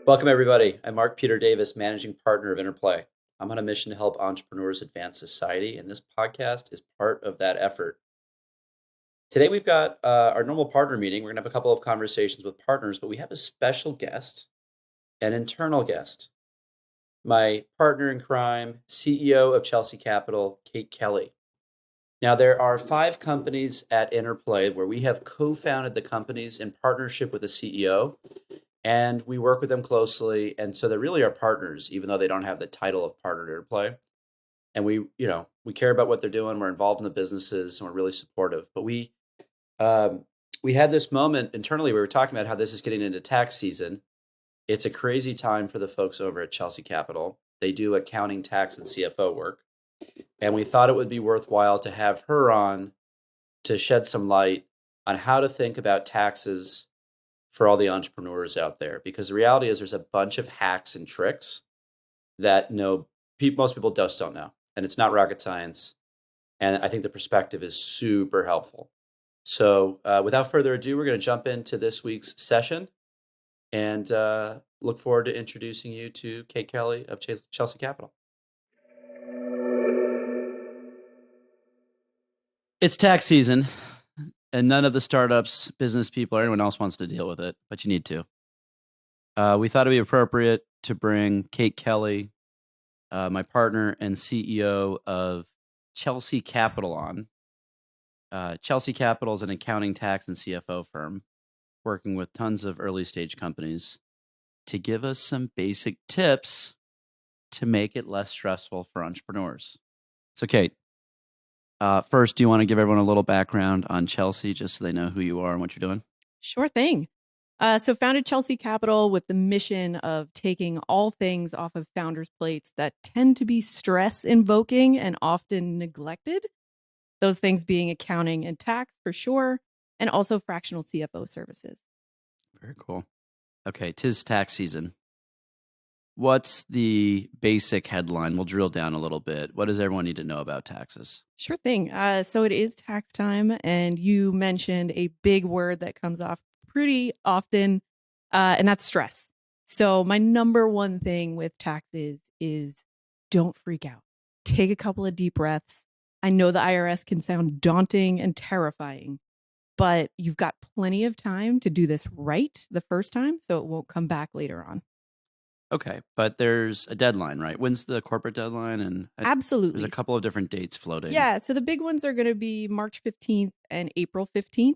Welcome, everybody. I'm Mark Peter Davis, managing partner of Interplay. I'm on a mission to help entrepreneurs advance society, and this podcast is part of that effort. Today, we've got our normal partner meeting. We're going to have a couple of conversations with partners, but we have a special guest, an internal guest, my partner in crime, CEO of Chelsea Capital, Kate Kelly. Now, there are 5 companies at Interplay where we have co-founded the companies in partnership with the CEO. And we work with them closely. And so they're really our partners, even though they don't have the title of partner to Interplay. And we care about what they're doing. We're involved in the businesses and we're really supportive. But we had this moment internally. We were talking about how this is getting into tax season. It's a crazy time for the folks over at Chelsea Capital. They do accounting, tax, and CFO work. And we thought it would be worthwhile to have her on to shed some light on how to think about taxes for all the entrepreneurs out there, because the reality is there's a bunch of hacks and tricks that most people just don't know, and it's not rocket science. And I think the perspective is super helpful. So without further ado, we're going to jump into this week's session and look forward to introducing you to Kate Kelly of Chelsea Capital. It's tax season. And none of the startups, business people, or anyone else wants to deal with it, but you need to. We thought it'd be appropriate to bring Kate Kelly, my partner and CEO of Chelsea Capital, on. Chelsea Capital is an accounting, tax, and CFO firm working with tons of early stage companies to give us some basic tips to make it less stressful for entrepreneurs. So, Kate, first, do you want to give everyone a little background on Chelsea, just so they know who you are and what you're doing? Sure thing. So founded Chelsea Capital with the mission of taking all things off of founders' plates that tend to be stress-invoking and often neglected. Those things being accounting and tax for sure, and also fractional CFO services. Very cool. Okay, 'tis tax season. What's the basic headline? We'll drill down a little bit. What does everyone need to know about taxes? Sure thing. So it is tax time, and you mentioned a big word that comes off pretty often, and that's stress. So my number one thing with taxes is don't freak out. Take a couple of deep breaths. I know the IRS can sound daunting and terrifying, but you've got plenty of time to do this right the first time, so it won't come back later on. Okay, but there's a deadline, right? When's the corporate deadline? And Absolutely. There's a couple of different dates floating. Yeah, so the big ones are going to be March 15th and April 15th.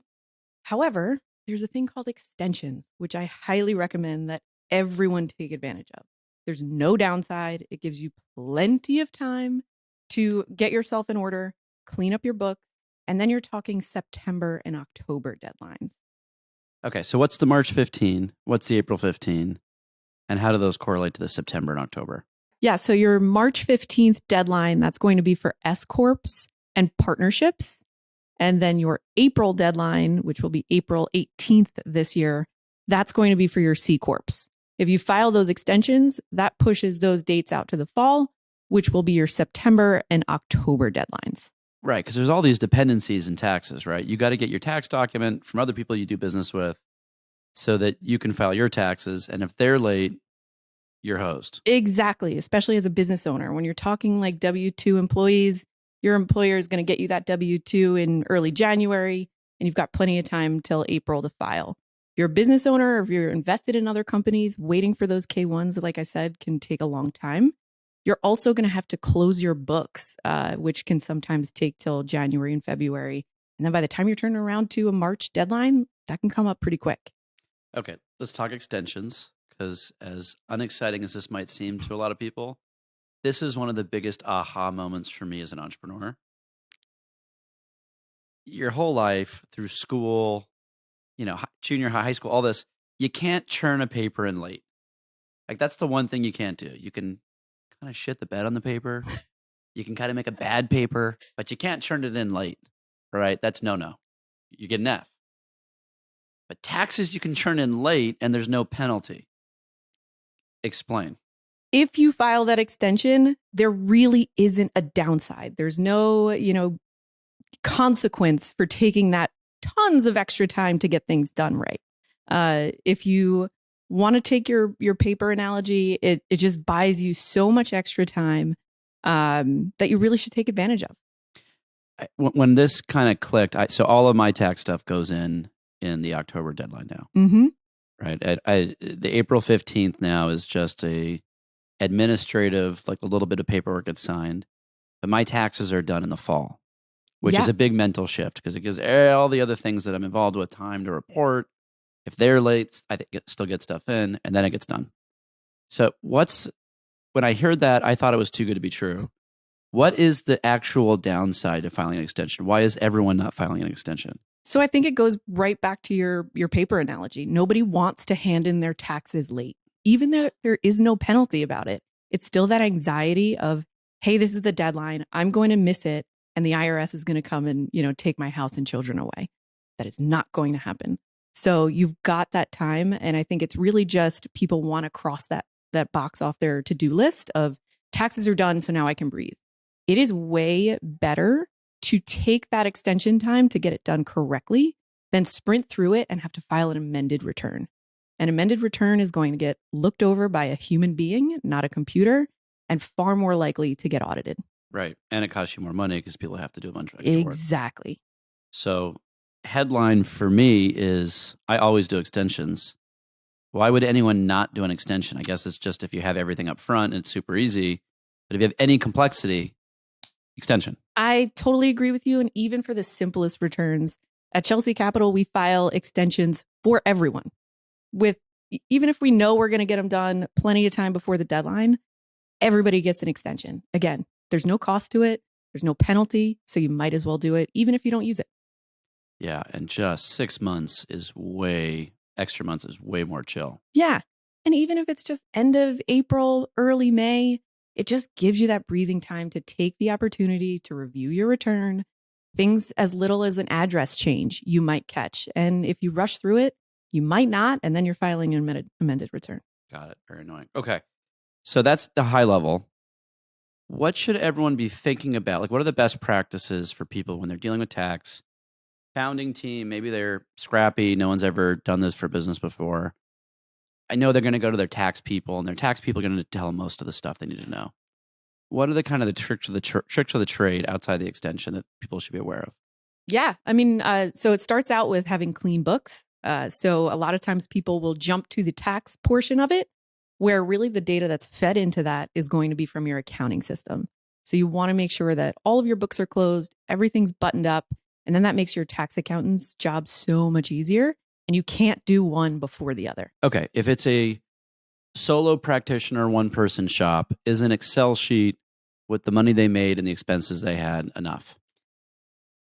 However, there's a thing called extensions, which I highly recommend that everyone take advantage of. There's no downside. It gives you plenty of time to get yourself in order, clean up your books, and then you're talking September and October deadlines. Okay, so what's the March 15? What's the April 15? And how do those correlate to the September and October? Yeah, so your March 15th deadline, that's going to be for S Corps and partnerships. And then your April deadline, which will be April 18th this year, that's going to be for your C Corps. If you file those extensions, that pushes those dates out to the fall, which will be your September and October deadlines. Right, because there's all these dependencies in taxes, right? You got to get your tax document from other people you do business with so that you can file your taxes. And if they're late, you're hosed. Exactly, especially as a business owner. When you're talking like W-2 employees, your employer is going to get you that W-2 in early January, and you've got plenty of time till April to file. If you're a business owner or if you're invested in other companies, waiting for those K-1s, like I said, can take a long time. You're also going to have to close your books, which can sometimes take till January and February. And then by the time you're turning around to a March deadline, that can come up pretty quick. Okay, let's talk extensions, because as unexciting as this might seem to a lot of people, this is one of the biggest aha moments for me as an entrepreneur. Your whole life through school, junior high, high school, all this, you can't churn a paper in late. Like, that's the one thing you can't do. You can kind of shit the bed on the paper. You can kind of make a bad paper, but you can't churn it in late. Right? That's no. You get an F. But taxes you can churn in late and there's no penalty. Explain. If you file that extension, there really isn't a downside. There's no, consequence for taking that tons of extra time to get things done right. If you want to take your paper analogy, it just buys you so much extra time that you really should take advantage of. When this kind of clicked, so all of my tax stuff goes in the October deadline now, Mm-hmm. right? The April 15th now is just a administrative, like a little bit of paperwork gets signed, but my taxes are done in the fall, which is Yeah. a big mental shift because it gives all the other things that I'm involved with time to report. If they're late, I still get stuff in, and then it gets done. So when I heard that, I thought it was too good to be true. What is the actual downside of filing an extension? Why is everyone not filing an extension? So I think it goes right back to your paper analogy. Nobody wants to hand in their taxes late. Even though there is no penalty about it, it's still that anxiety of, hey, this is the deadline. I'm going to miss it. And the IRS is going to come and, take my house and children away. That is not going to happen. So you've got that time. And I think it's really just people want to cross that box off their to-do list of taxes are done. So now I can breathe. It is way better to take that extension time to get it done correctly than sprint through it and have to file an amended return. An amended return is going to get looked over by a human being, not a computer, and far more likely to get audited. Right. And it costs you more money because people have to do a bunch of extra work. Exactly. So, headline for me is I always do extensions. Why would anyone not do an extension? I guess it's just if you have everything up front, it's super easy. But if you have any complexity, extension. I totally agree with you. And even for the simplest returns at Chelsea Capital, we file extensions for everyone. Even if we know we're going to get them done plenty of time before the deadline, everybody gets an extension. Again, there's no cost to it. There's no penalty. So you might as well do it, even if you don't use it. Yeah. And just 6 months extra months is way more chill. Yeah. And even if it's just end of April, early May, it just gives you that breathing time to take the opportunity to review your return. Things as little as an address change you might catch. And if you rush through it, you might not. And then you're filing an amended return. Got it. Very annoying. Okay. So that's the high level. What should everyone be thinking about? Like, what are the best practices for people when they're dealing with tax? Founding team, maybe they're scrappy. No one's ever done this for business before. I know they're going to go to their tax people, and their tax people are going to tell them most of the stuff they need to know. What are the kind of the tricks of the trade outside the extension that people should be aware of? Yeah. I mean, so it starts out with having clean books. So a lot of times people will jump to the tax portion of it, where really the data that's fed into that is going to be from your accounting system. So you want to make sure that all of your books are closed, everything's buttoned up, and then that makes your tax accountant's job so much easier. And you can't do one before the other. Okay. If it's a solo practitioner, one-person shop, is an Excel sheet with the money they made and the expenses they had enough?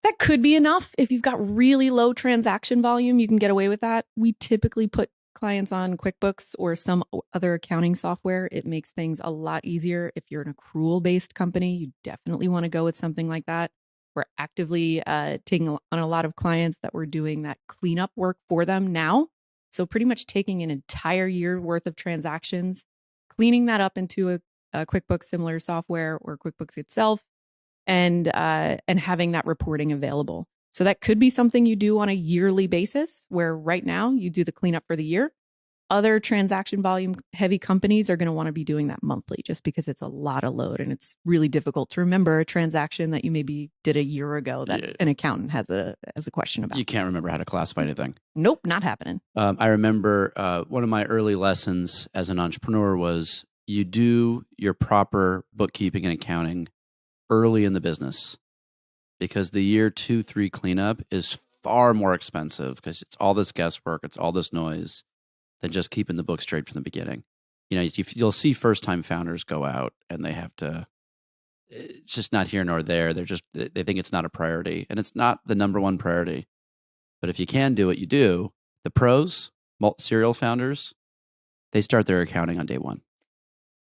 That could be enough. If you've got really low transaction volume, you can get away with that. We typically put clients on QuickBooks or some other accounting software. It makes things a lot easier. If you're an accrual-based company, you definitely want to go with something like that. We're actively taking on a lot of clients that we're doing that cleanup work for them now. So pretty much taking an entire year worth of transactions, cleaning that up into a QuickBooks similar software or QuickBooks itself, and having that reporting available. So that could be something you do on a yearly basis, where right now you do the cleanup for the year. Other transaction volume heavy companies are going to want to be doing that monthly just because it's a lot of load and it's really difficult to remember a transaction that you maybe did a year ago that an accountant has a question about. You can't remember how to classify anything. Nope, not happening. I remember one of my early lessons as an entrepreneur was you do your proper bookkeeping and accounting early in the business, because the year 2, 3 cleanup is far more expensive because it's all this guesswork, it's all this noise, than just keeping the book straight from the beginning. You know, you'll see first-time founders go out and they have to, it's just not here nor there. They think it's not a priority, and it's not the number one priority. But if you can do it, you do. The pros, serial founders, they start their accounting on day one.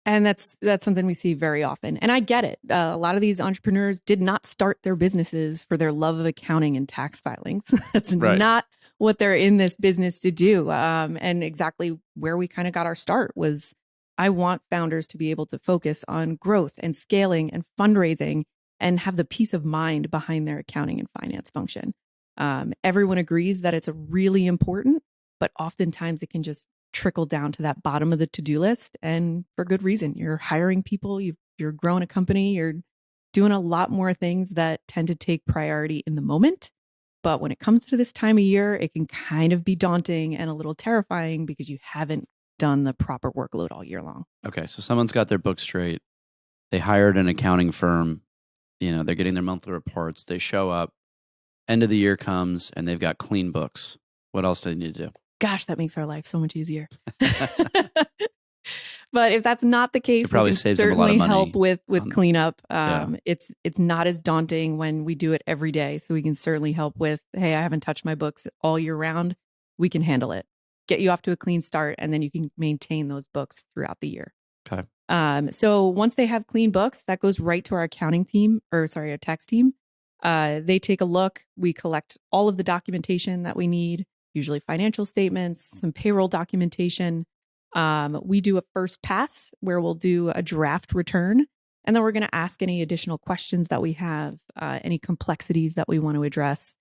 And that's something we see very often. And I get it. A lot of these entrepreneurs did not start their businesses for their love of accounting and tax filings. That's right. Not what they're in this business to do. And exactly where we kind of got our start was, I want founders to be able to focus on growth and scaling and fundraising and have the peace of mind behind their accounting and finance function. Everyone agrees that it's really important, but oftentimes it can just trickle down to that bottom of the to-do list, and for good reason. You're hiring people, you're growing a company, you're doing a lot more things that tend to take priority in the moment. But when it comes to this time of year, it can kind of be daunting and a little terrifying because you haven't done the proper workload all year long. Okay, so someone's got their book straight. They hired an accounting firm. They're getting their monthly reports. They show up. End of the year comes, and they've got clean books. What else do they need to do? Gosh, that makes our life so much easier. But if that's not the case, we can certainly help with cleanup. It's not as daunting when we do it every day. So we can certainly help with, hey, I haven't touched my books all year round. We can handle it. Get you off to a clean start, and then you can maintain those books throughout the year. Okay. So once they have clean books, that goes right to our our tax team. They take a look. We collect all of the documentation that we need, usually financial statements, some payroll documentation. We do a first pass where we'll do a draft return, and then we're going to ask any additional questions that we have, any complexities that we want to address,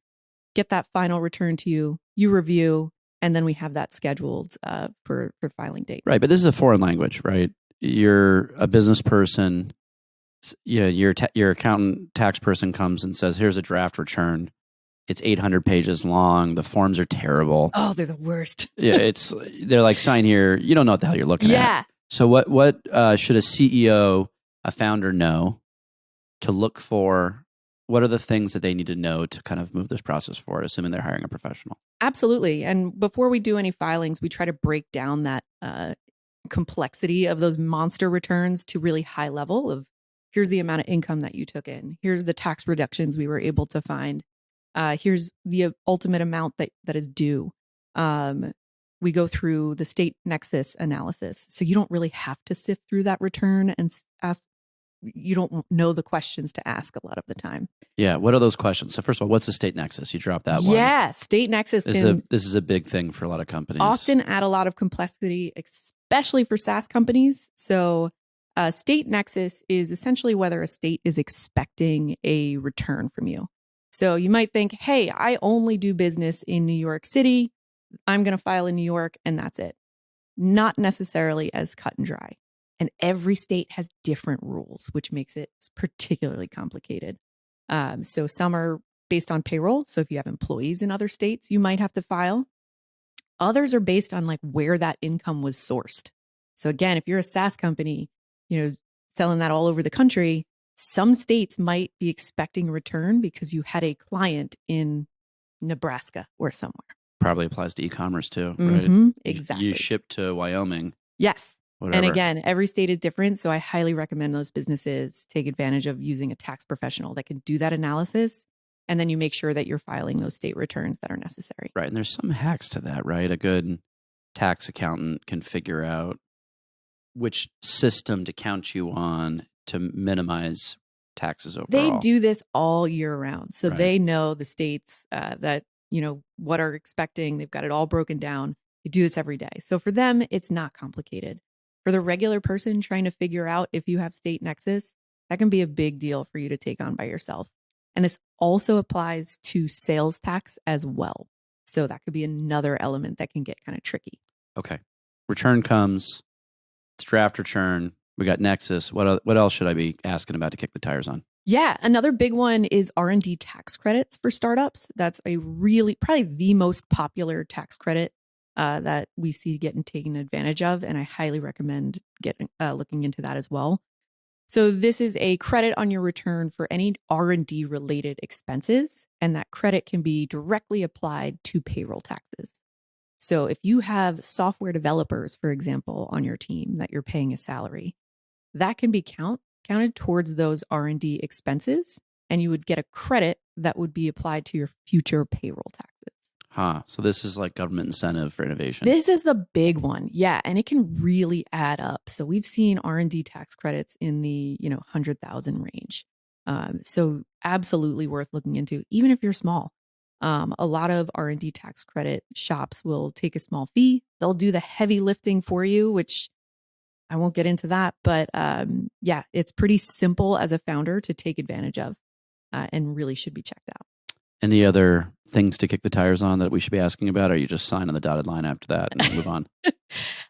get that final return to you, you review, and then we have that scheduled for filing date. Right, but this is a foreign language, right? You're a business person. Your accountant tax person comes and says, here's a draft return. It's 800 pages long. The forms are terrible. Oh, they're the worst. They're like, sign here. You don't know what the hell you're looking at. So what should a CEO, a founder know to look for? What are the things that they need to know to kind of move this process forward, assuming they're hiring a professional? Absolutely. And before we do any filings, we try to break down that complexity of those monster returns to really high level of, here's the amount of income that you took in. Here's the tax reductions we were able to find. Here's the ultimate amount that is due. We go through the state nexus analysis. So you don't really have to sift through that return and ask. You don't know the questions to ask a lot of the time. Yeah. What are those questions? So first of all, what's the state nexus? You dropped that one. Yeah. State nexus this is a big thing for a lot of companies. Often add a lot of complexity, especially for SaaS companies. So state nexus is essentially whether a state is expecting a return from you. So you might think, hey, I only do business in New York City. I'm going to file in New York, and that's it. Not necessarily as cut and dry. And every state has different rules, which makes it particularly complicated. So some are based on payroll. So if you have employees in other states, you might have to file. Others are based on like where that income was sourced. So again, if you're a SaaS company, selling that all over the country, some states might be expecting a return because you had a client in Nebraska or somewhere. Probably applies to e-commerce too, Mm-hmm, right? exactly. You ship to Wyoming. Yes. Whatever. And again, every state is different. So I highly recommend those businesses take advantage of using a tax professional that can do that analysis. And then you make sure that you're filing those state returns that are necessary. Right. And there's some hacks to that, right? A good tax accountant can figure out which system to count you on to minimize taxes overall. They do this all year round. So they know the states that, what are expecting. They've got it all broken down. They do this every day. So for them, it's not complicated. For the regular person trying to figure out if you have state nexus, that can be a big deal for you to take on by yourself. And this also applies to sales tax as well. So that could be another element that can get kind of tricky. Okay. Return comes. It's draft return. We got nexus. What else should I be asking about to kick the tires on? Yeah. Another big one is R&D tax credits for startups. That's probably the most popular tax credit that we see getting taken advantage of. And I highly recommend looking into that as well. So this is a credit on your return for any R&D related expenses. And that credit can be directly applied to payroll taxes. So if you have software developers, for example, on your team that you're paying a salary, that can be counted towards those R&D expenses. And you would get a credit that would be applied to your future payroll taxes. So this is like government incentive for innovation. This is the big one. Yeah. And it can really add up. So we've seen R&D tax credits in the 100,000 range. So absolutely worth looking into, even if you're small. A lot of R&D tax credit shops will take a small fee. They'll do the heavy lifting for you, which I won't get into that. But it's pretty simple as a founder to take advantage of and really should be checked out. Any other things to kick the tires on that we should be asking about? Or you just sign on the dotted line after that and move on?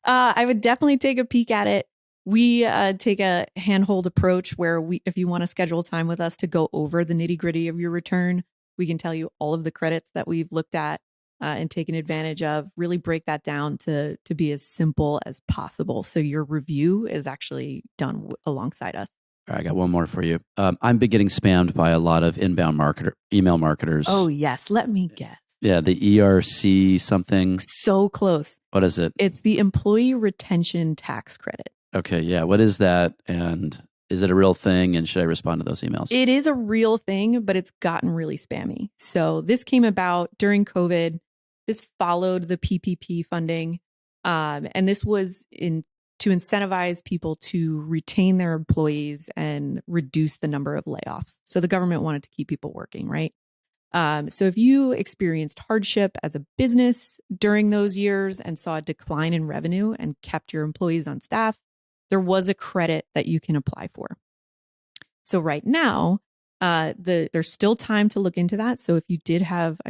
I would definitely take a peek at it. We take a handhold approach where if you want to schedule time with us to go over the nitty gritty of your return, we can tell you all of the credits that we've looked at and taken advantage of, really break that down to be as simple as possible. So your review is actually done alongside us. All right, I got one more for you. I've been getting spammed by a lot of inbound email marketers. Oh, yes. Let me guess. Yeah, the ERC something. So close. What is it? It's the Employee Retention Tax Credit. Okay, yeah. What is that? And is it a real thing? And should I respond to those emails? It is a real thing, but it's gotten really spammy. So this came about during COVID. This followed the PPP funding. And this was to incentivize people to retain their employees and reduce the number of layoffs. So the government wanted to keep people working, right? So if you experienced hardship as a business during those years and saw a decline in revenue and kept your employees on staff, there was a credit that you can apply for. So right now, there's still time to look into that. So if you did have,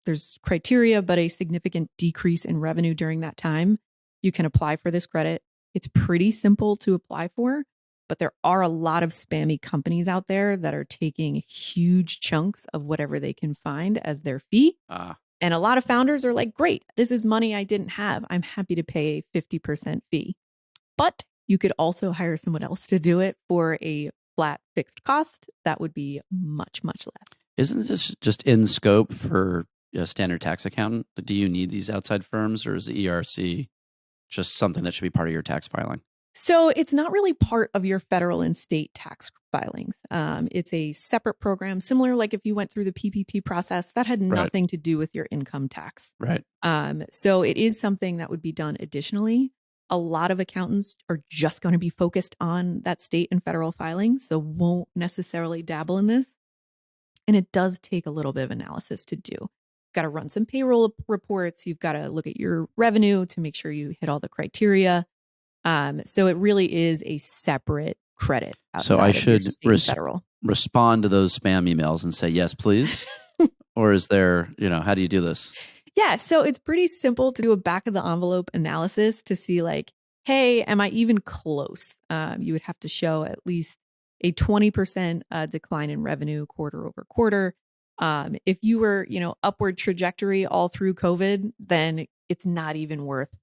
there's criteria, but a significant decrease in revenue during that time, you can apply for this credit. It's pretty simple to apply for, but there are a lot of spammy companies out there that are taking huge chunks of whatever they can find as their fee. And a lot of founders are like, great, this is money I didn't have. I'm happy to pay a 50% fee. But you could also hire someone else to do it for a flat fixed cost. That would be much, much less. Isn't this just in scope for a standard tax accountant? Do you need these outside firms, or is the ERC just something that should be part of your tax filing? So it's not really part of your federal and state tax filings. It's a separate program, similar like if you went through the PPP process, that had nothing to do with your income tax. Right. So it is something that would be done additionally. A lot of accountants are just going to be focused on that state and federal filings, so won't necessarily dabble in this. And it does take a little bit of analysis to do. You've got to run some payroll reports. You've got to look at your revenue to make sure you hit all the criteria. So it really is a separate credit. So I should federal. Respond to those spam emails and say, yes, please. Or is there, how do you do this? Yeah, so it's pretty simple to do a back of the envelope analysis to see like, hey, am I even close? You would have to show at least a 20% decline in revenue quarter over quarter. If you were, upward trajectory all through COVID, then it's not even worth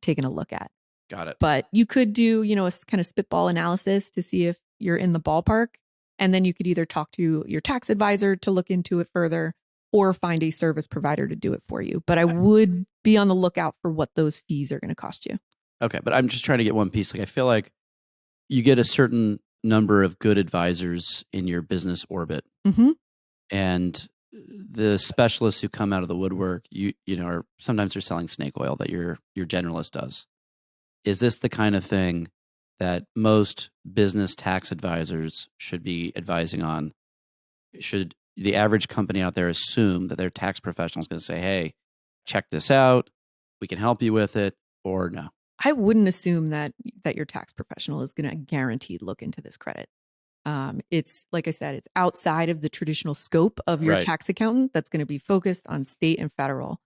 taking a look at. Got it. But you could do, a kind of spitball analysis to see if you're in the ballpark. And then you could either talk to your tax advisor to look into it further, or find a service provider to do it for you. But I would be on the lookout for what those fees are going to cost you. Okay, but I'm just trying to get one piece. Like, I feel like you get a certain number of good advisors in your business orbit. Mm-hmm. And the specialists who come out of the woodwork, are sometimes they're selling snake oil that your generalist does. Is this the kind of thing that most business tax advisors should be advising on? Should the average company out there assume that their tax professional is going to say, hey, check this out, we can help you with it, or no? I wouldn't assume that your tax professional is going to guaranteed look into this credit. It's like I said, it's outside of the traditional scope of your tax accountant that's going to be focused on state and federal.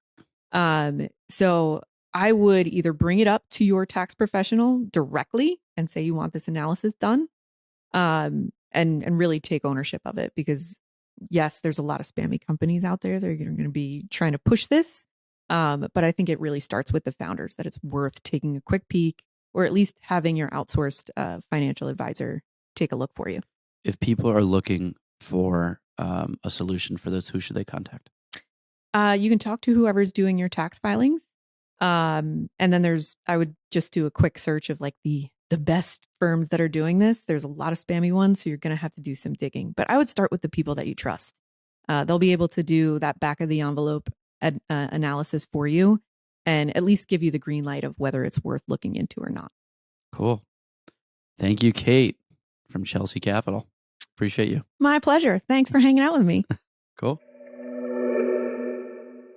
So I would either bring it up to your tax professional directly and say you want this analysis done, and really take ownership of it, because yes, there's a lot of spammy companies out there that are going to be trying to push this. But I think it really starts with the founders, that it's worth taking a quick peek, or at least having your outsourced financial advisor take a look for you. If people are looking for a solution for this, who should they contact? You can talk to whoever's doing your tax filings. And then I would just do a quick search of like the best firms that are doing this. There's a lot of spammy ones, so you're going to have to do some digging. But I would start with the people that you trust. They'll be able to do that back of the envelope analysis for you, and at least give you the green light of whether it's worth looking into or not. Cool. Thank you, Kate from Chelsea Capital. Appreciate you. My pleasure. Thanks for hanging out with me. Cool.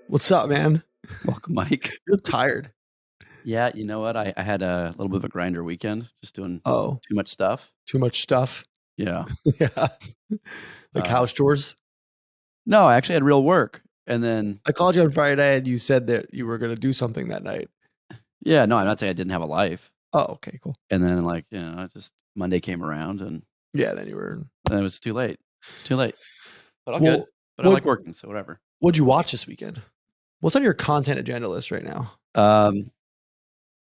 What's up, man? Welcome, Mike. You're tired. Yeah, you know what? I had a little bit of a grinder weekend, just doing too much stuff. Too much stuff? Yeah. Yeah. Like house chores? No, I actually had real work. And then I called you on Friday and you said that you were going to do something that night. yeah, no, I'm not saying I didn't have a life. Oh, okay, cool. And then like, I just Monday came around and Yeah, then you were. then it was too late. It's too late. But all Well, good. But I like working, so whatever. What'd you watch this weekend? What's on your content agenda list right now?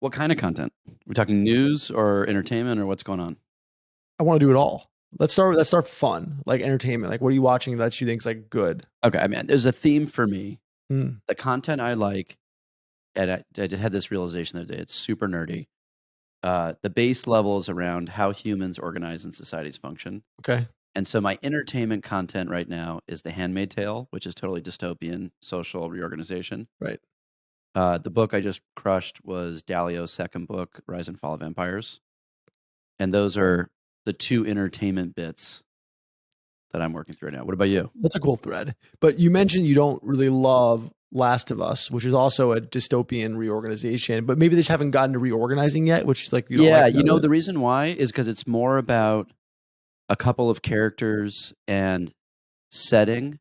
What kind of content? We're talking news or entertainment or what's going on? I want to do it all. Let's start fun, like entertainment. Like, what are you watching that you think's like good? Okay, I mean, there's a theme for me. Mm. The content I like, and I had this realization the other day. It's super nerdy. The base level is around how humans organize and societies function. Okay. And so my entertainment content right now is The Handmaid's Tale, which is totally dystopian social reorganization. Right. The book I just crushed was Dalio's second book, Rise and Fall of Empires. And those are the two entertainment bits that I'm working through right now. What about you? That's a cool thread. But you mentioned you don't really love Last of Us, which is also a dystopian reorganization, but maybe they just haven't gotten to reorganizing yet, which is like, you don't like the reason why is because it's more about a couple of characters and setting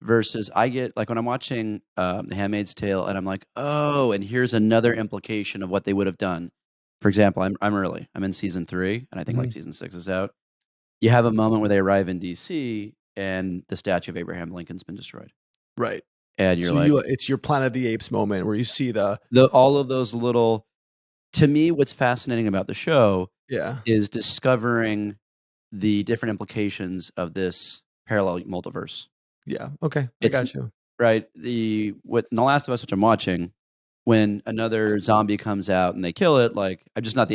versus I get like when I'm watching The Handmaid's Tale and I'm like, oh, and here's another implication of what they would have done. For example, I'm early. I'm in season 3, and I think like season 6 is out. You have a moment where they arrive in DC and the statue of Abraham Lincoln's been destroyed. Right. And you're it's your Planet of the Apes moment where you see all of those little. To me, what's fascinating about the show is discovering the different implications of this parallel multiverse. Yeah. Okay. I got you. Right. In The Last of Us, which I'm watching, when another zombie comes out and they kill it, like I'm just not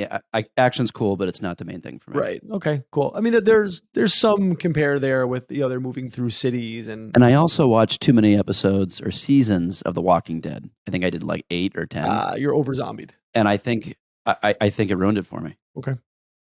action's cool, but it's not the main thing for me. Right. Okay. Cool. I mean, there's some compare there with they're moving through cities and I also watched too many episodes or seasons of The Walking Dead. I think I did like 8 or 10. You're over zombied, and I think I think it ruined it for me. Okay.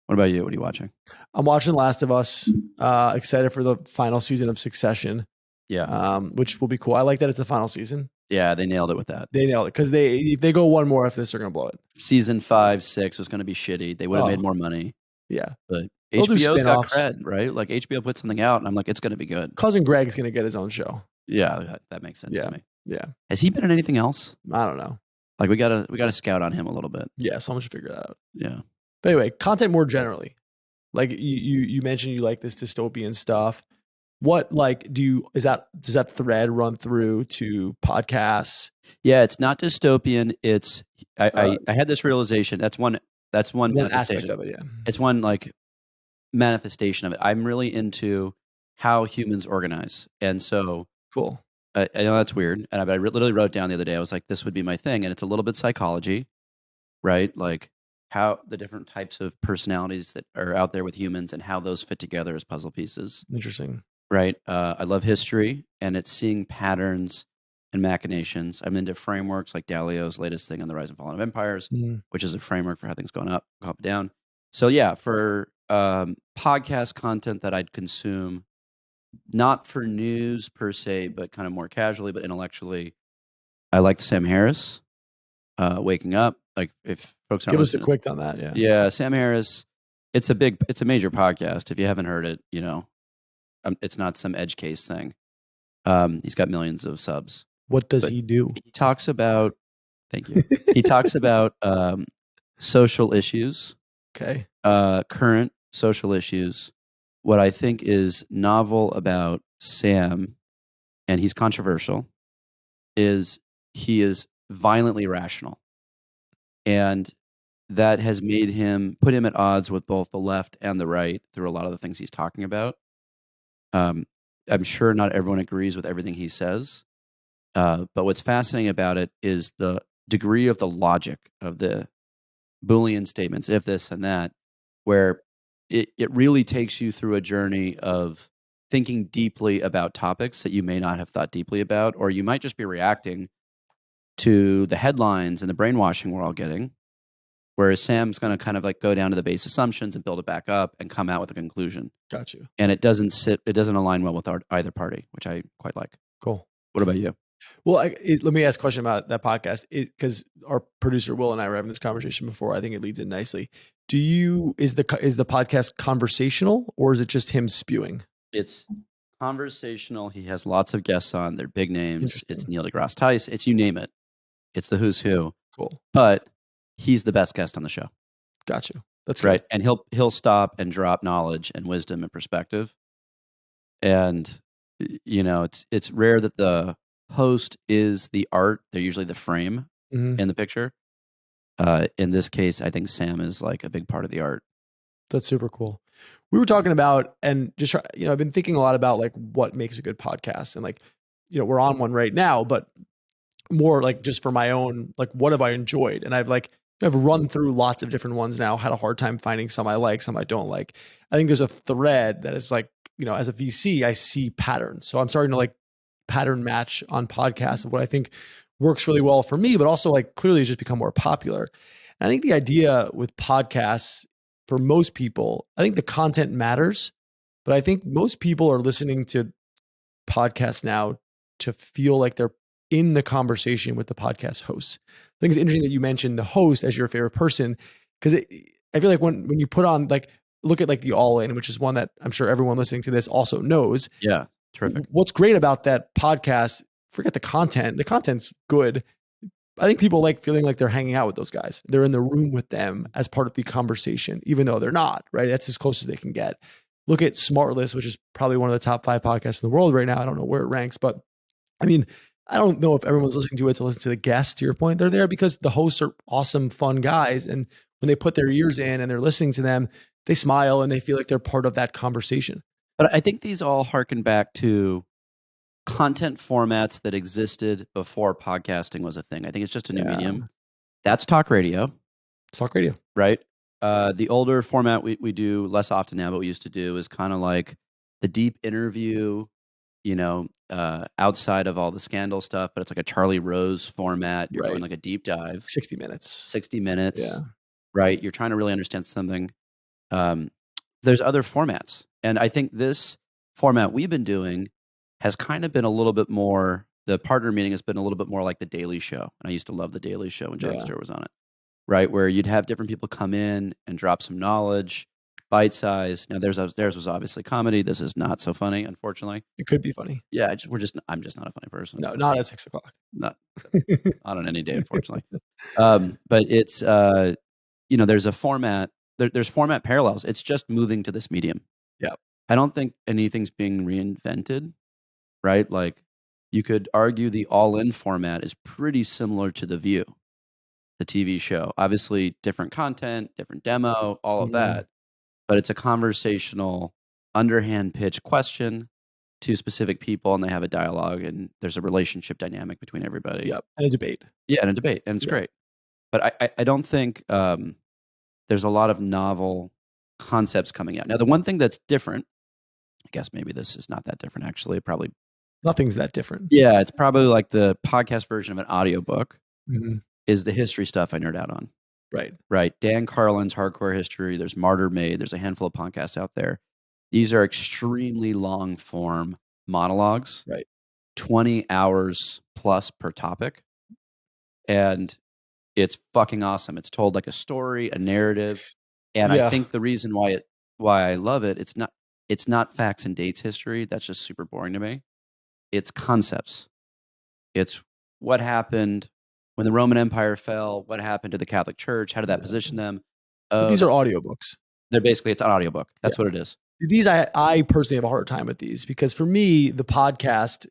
What about you? What are you watching? I'm watching Last of Us. Excited for the final season of Succession. Yeah. Which will be cool. I like that it's the final season. Yeah, they nailed it with that. They nailed it because if they go one more after this, they're gonna blow it. Season 5, 6 was going to be shitty. They would have made more money. Yeah, but HBO's got cred, right? Like HBO put something out, and I'm like, it's going to be good. Cousin Greg's gonna get his own show. Yeah, that makes sense to me. Yeah. Has he been in anything else? I don't know. Like we gotta scout on him a little bit. Yeah, someone should figure that out. Yeah. But anyway, content more generally. Like you mentioned, you like this dystopian stuff. What does that thread run through to podcasts? Yeah, it's not dystopian. It's I had this realization. That's one aspect of it. Yeah, it's one like manifestation of it. I'm really into how humans organize, and so cool. I know that's weird, and I literally wrote down the other day. I was like, this would be my thing, and it's a little bit psychology, right? Like how the different types of personalities that are out there with humans and how those fit together as puzzle pieces. Interesting. Right. I love history, and it's seeing patterns and machinations. I'm into frameworks like Dalio's latest thing on the Rise and Fall of Empires, which is a framework for how things go up and down. So yeah, for podcast content that I'd consume, not for news per se, but kind of more casually, but intellectually, I like Sam Harris, Waking Up. Like if folks aren't give us a quick on that. Yeah. Sam Harris. It's a major podcast. If you haven't heard it, it's not some edge case thing. He's got millions of subs. What does he do? He talks about, thank you. He talks about social issues. Okay. Current social issues. What I think is novel about Sam, and he's controversial, is he is violently rational. And that has put him at odds with both the left and the right through a lot of the things he's talking about. I'm sure not everyone agrees with everything he says, but what's fascinating about it is the degree of the logic of the Boolean statements, if this and that, where it really takes you through a journey of thinking deeply about topics that you may not have thought deeply about, or you might just be reacting to the headlines and the brainwashing we're all getting. Whereas Sam's going to kind of like go down to the base assumptions and build it back up and come out with a conclusion. Got you. And it doesn't align well with either party, which I quite like. Cool. What about you? Well, let me ask a question about that podcast because our producer Will and I were having this conversation before. I think it leads in nicely. Is the podcast conversational or is it just him spewing? It's conversational. He has lots of guests on. They're big names. Interesting. It's Neil deGrasse Tyson. It's you name it. It's the who's who. Cool. But he's the best guest on the show. Got you. That's good. Right. And he'll stop and drop knowledge and wisdom and perspective. And it's rare that the host is the art. They're usually the frame in the picture. In this case, I think Sam is like a big part of the art. That's super cool. We were talking about, and just, I've been thinking a lot about like what makes a good podcast, and like, we're on one right now, but more like just for my own, like, what have I enjoyed? And I've run through lots of different ones now, had a hard time finding some I like, some I don't like. I think there's a thread that is like, as a VC, I see patterns. So I'm starting to like pattern match on podcasts of what I think works really well for me, but also like clearly it's just become more popular. And I think the idea with podcasts for most people, I think the content matters, but I think most people are listening to podcasts now to feel like they're in the conversation with the podcast hosts. I think it's interesting that you mentioned the host as your favorite person, because I feel like when you put on, like, look at like the All In, which is one that I'm sure everyone listening to this also knows. Yeah, terrific. What's great about that podcast, forget the content. The content's good. I think people like feeling like they're hanging out with those guys. They're in the room with them as part of the conversation, even though they're not, right? That's as close as they can get. Look at SmartList, which is probably one of the top 5 podcasts in the world right now. I don't know where it ranks, but I mean, I don't know if everyone's listening to it to listen to the guests. To your point, they're there because the hosts are awesome, fun guys. And when they put their ears in and they're listening to them, they smile and they feel like they're part of that conversation. But I think these all harken back to content formats that existed before podcasting was a thing. I think it's just a new medium. That's talk radio. It's talk radio. Right? The older format we do less often now, but we used to do is kind of like the deep interview, outside of all the scandal stuff, but it's like a Charlie Rose format. You're doing like a deep dive. 60 minutes. 60 minutes. Yeah. Right? You're trying to really understand something. There's other formats. And I think this format we've been doing has kind of been a little bit more, the partner meeting has been a little bit more like The Daily Show. And I used to love The Daily Show when Jon Stewart was on it. Right? Where you'd have different people come in and drop some knowledge, bite size. Now theirs was obviously comedy. This is not so funny, unfortunately. It could be funny. Yeah, I'm just not a funny person. No, not at 6 o'clock. Not on any day, unfortunately. But it's there's a format. There's format parallels. It's just moving to this medium. Yeah. I don't think anything's being reinvented. Right? Like you could argue the All In format is pretty similar to The View, the TV show. Obviously, different content, different demo, all of that. But it's a conversational, underhand pitch question to specific people, and they have a dialogue, and there's a relationship dynamic between everybody. Yep, and a debate. Yeah, and a debate, and it's great. But I don't think there's a lot of novel concepts coming out. Now, the one thing that's different, I guess maybe this is not that different, actually. Probably nothing's that different. Yeah, it's probably like the podcast version of an audiobook is the history stuff I nerd out on. Right. Dan Carlin's Hardcore History. There's Martyr Made. There's a handful of podcasts out there. These are extremely long form monologues. 20 hours plus per topic. And it's fucking awesome. It's told like a story, a narrative. And I think the reason why I love it, it's not facts and dates history. That's just super boring to me. It's concepts. It's what happened when the Roman Empire fell, what happened to the Catholic Church, how did that position them? But these are audiobooks. They're basically, it's an audiobook. That's what it is. These, I personally have a hard time with these because for me, the podcast,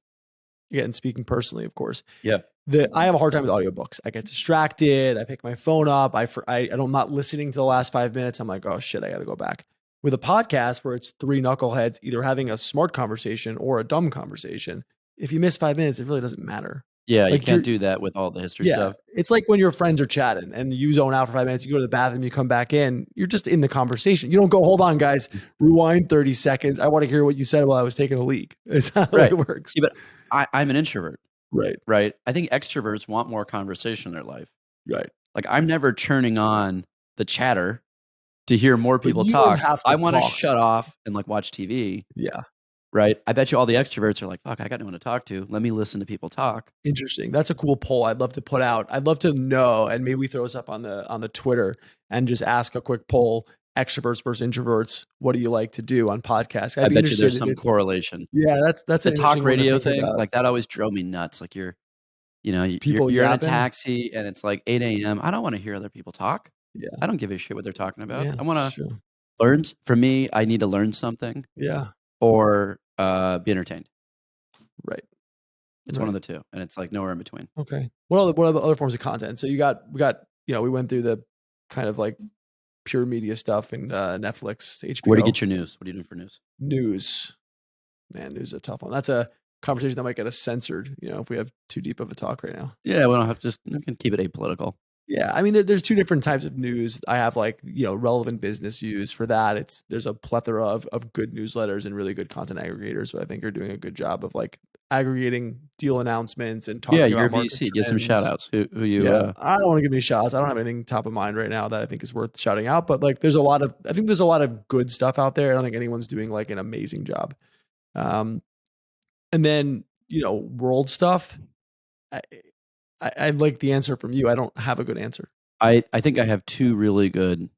again, speaking personally, of course, I have a hard time with audiobooks. I get distracted. I pick my phone up. I'm not listening to the last 5 minutes. I'm like, oh shit, I got to go back. With a podcast where it's 3 knuckleheads either having a smart conversation or a dumb conversation, if you miss 5 minutes, it really doesn't matter. Yeah, like you can't do that with all the history stuff. It's like when your friends are chatting and you zone out for 5 minutes, you go to the bathroom, you come back in, you're just in the conversation. You don't go, hold on, guys, rewind 30 seconds. I want to hear what you said while I was taking a leak. It's not how it works. See, but I'm an introvert. Right. I think extroverts want more conversation in their life. Right. Like I'm never turning on the chatter to hear more people talk. I want to shut off and like watch TV. Yeah. Right. I bet you all the extroverts are like, fuck, I got no one to talk to. Let me listen to people talk. Interesting. That's a cool poll I'd love to put out. I'd love to know, and maybe we throw this up on the Twitter and just ask a quick poll. extroverts versus introverts. What do you like to do on podcasts? I bet you there's some correlation. Yeah, that's The an talk interesting one to radio think thing, about. like that always drove me nuts. Like you're People in a yapping? taxi and it's like 8 a.m. I don't want to hear other people talk. Yeah, I don't give a shit what they're talking about. yeah, I want to sure. learn. For me, I need to learn something Yeah, or be entertained. right. It's one of the two, and it's like nowhere in between. Okay. What other forms of content? So we got we went through the kind of like pure media stuff and Netflix, HBO. Where do you get your news? What are you doing for news? News. Man, news is a tough one. That's a conversation that might get us censored, if we have too deep of a talk right now. Yeah, we don't have to we can keep it apolitical. Yeah, I mean, there's two different types of news. I have like relevant business news. For that, there's a plethora of good newsletters and really good content aggregators who I think are doing a good job of like aggregating deal announcements and talking about market VC. Give some shout outs. Who you? Yeah, I don't want to give any shout outs. I don't have anything top of mind right now that I think is worth shouting out. But like, there's a lot of good stuff out there. I don't think anyone's doing like an amazing job. And then world stuff. I'd like the answer from you. I don't have a good answer. I think I have two really good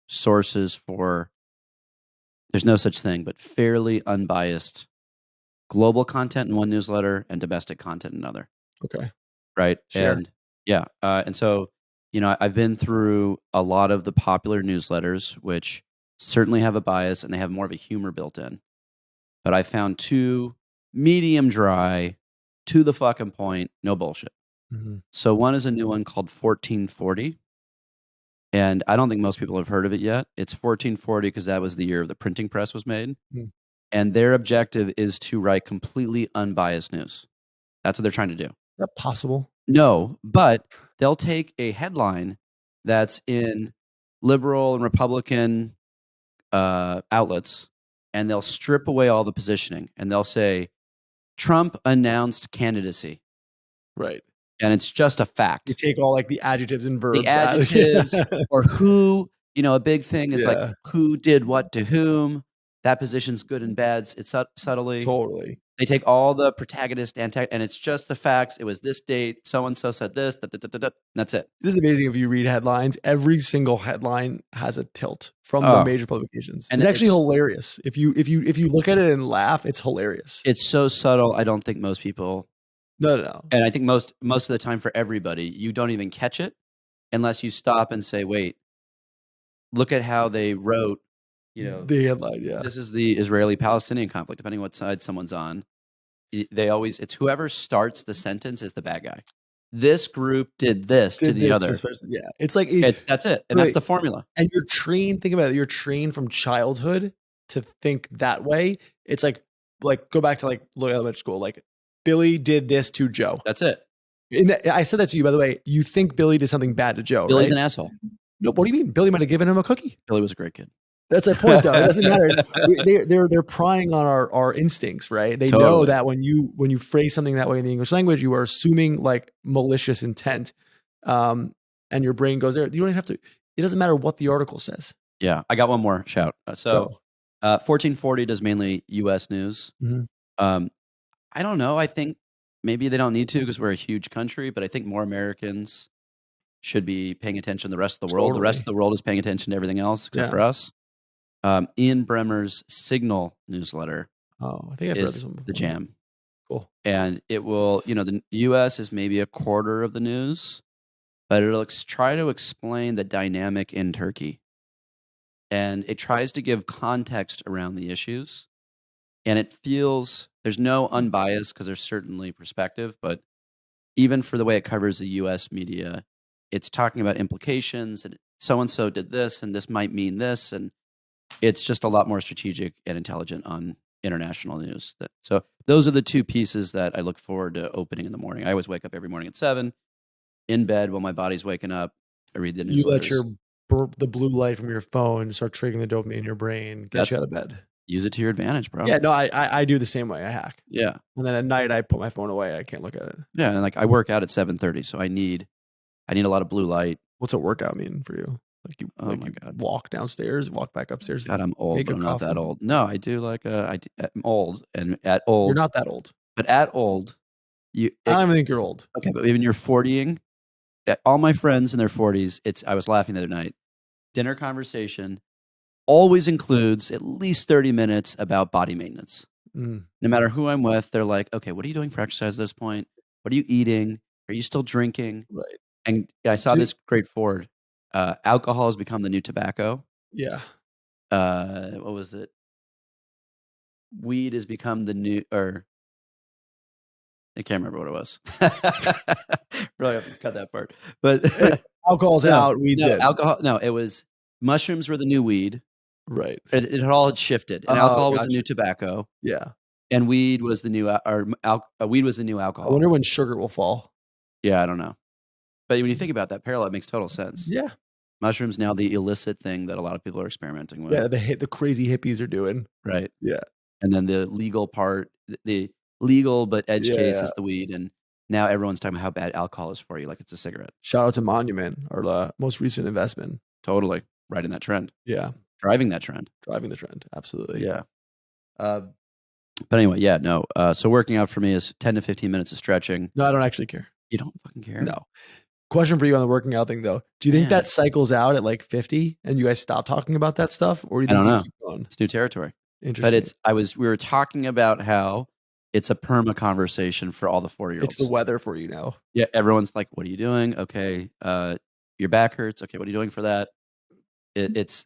sources for, there's no such thing, but fairly unbiased global content in one newsletter and domestic content in another. Okay. Right. Sure. And yeah. And so, I've been through a lot of the popular newsletters, which certainly have a bias and they have more of a humor built in. But I found two medium dry, to the fucking point, no bullshit. Mm-hmm. So one is a new one called 1440. And I don't think most people have heard of it yet. It's 1440 because that was the year the printing press was made. Mm. And their objective is to write completely unbiased news. That's what they're trying to do. Is that possible? No, but they'll take a headline that's in liberal and Republican outlets, and they'll strip away all the positioning. And they'll say, Trump announced candidacy. Right. And it's just a fact. You take all like the adjectives and verbs. The adjectives or who, a big thing is like who did what to whom. That position's good and bad. It's subtly. Totally. They take all the protagonist and it's just the facts. It was this date. So-and-so said this. That's it. This is amazing. If you read headlines, every single headline has a tilt from the major publications. And it's actually hilarious. If you look at it and laugh, it's hilarious. It's so subtle. I don't think most people. No. And I think most of the time for everybody, you don't even catch it unless you stop and say, wait, look at how they wrote, the headline. Yeah. This is the Israeli-Palestinian conflict, depending what side someone's on. It's whoever starts the sentence is the bad guy. This group did this to the other. Yeah. It's like, that's it. And that's the formula. And you're trained, think about it. You're trained from childhood to think that way. It's like go back to like elementary school. Like, Billy did this to Joe. That's it. And I said that to you, by the way. You think Billy did something bad to Joe, Billy's right? an asshole. No, what do you mean? Billy might have given him a cookie. Billy was a great kid. That's a point, though. It doesn't matter. They're prying on our instincts, right? They know that when you phrase something that way in the English language, you are assuming like malicious intent, and your brain goes there. You don't even have to. It doesn't matter what the article says. Yeah, I got one more shout. 1440 does mainly U.S. news. Mm-hmm. I don't know. I think maybe they don't need to because we're a huge country, but I think more Americans should be paying attention to the rest of the world. Totally. The rest of the world is paying attention to everything else except for us. Ian Bremmer's Signal newsletter I think I've read this one before. the jam. Cool. And it will, the U.S. is maybe a quarter of the news, but it'll try to explain the dynamic in Turkey. And it tries to give context around the issues. And it feels, there's no unbiased because there's certainly perspective, but even for the way it covers the U.S. media, it's talking about implications and so-and-so did this and this might mean this. And it's just a lot more strategic and intelligent on international news. So those are the two pieces that I look forward to opening in the morning. I always wake up every morning at 7 in bed while my body's waking up. I read the newsletters. You let the blue light from your phone start triggering the dopamine in your brain, get you out of bed. Use it to your advantage, bro. Yeah, no, I do the same way. I hack. Yeah. And then at night I put my phone away. I can't look at it. Yeah, and like I work out at 7:30, so I need a lot of blue light. What's a workout mean for you? Like you, God. Walk downstairs, walk back upstairs. God, I'm old, but I'm not that old. No, I do I'm old, and at old. You're not that old. But at old, I don't even think you're old. Okay, but even you're 40ing, all my friends in their 40s, I was laughing the other night, dinner conversation, always includes at least 30 minutes about body maintenance. Mm. No matter who I'm with, they're like, okay, what are you doing for exercise at this point? What are you eating? Are you still drinking? Right. And I saw this great forward. Alcohol has become the new tobacco. Yeah. What was it? Weed has become the new, or I can't remember what it was. Really have to cut that part. But Alcohol's out, weed's in. alcohol. No, it was mushrooms were the new weed. Right. It had all shifted, and alcohol was the new tobacco. Yeah. And weed was the new, weed was the new I alcohol. wonder when sugar will fall. Yeah, I don't know. But when you think about that parallel, it makes total sense. Yeah. Mushrooms now the illicit thing that a lot of people are experimenting with. Yeah, the crazy hippies are doing. Right. Yeah. And then the legal part, the legal but edge case is the weed, and now everyone's talking about how bad alcohol is for you, like it's a cigarette. Shout out to Monument, our most recent investment. Totally. Right in that trend. Yeah. Driving that trend. Driving the trend. Absolutely. Yeah. But anyway, yeah, no. So working out for me is 10 to 15 minutes of stretching. No, I don't actually care. You don't fucking care? No. Question for you on the working out thing, though. Do you think that cycles out at like 50 and you guys stop talking about that stuff? Or do you think I don't know. Keep going? It's new territory. Interesting. But we were talking about how it's a perma conversation for all the 4-year-olds. It's the weather for you now. Yeah, everyone's like, what are you doing? Okay. Your back hurts. Okay, what are you doing for that? It's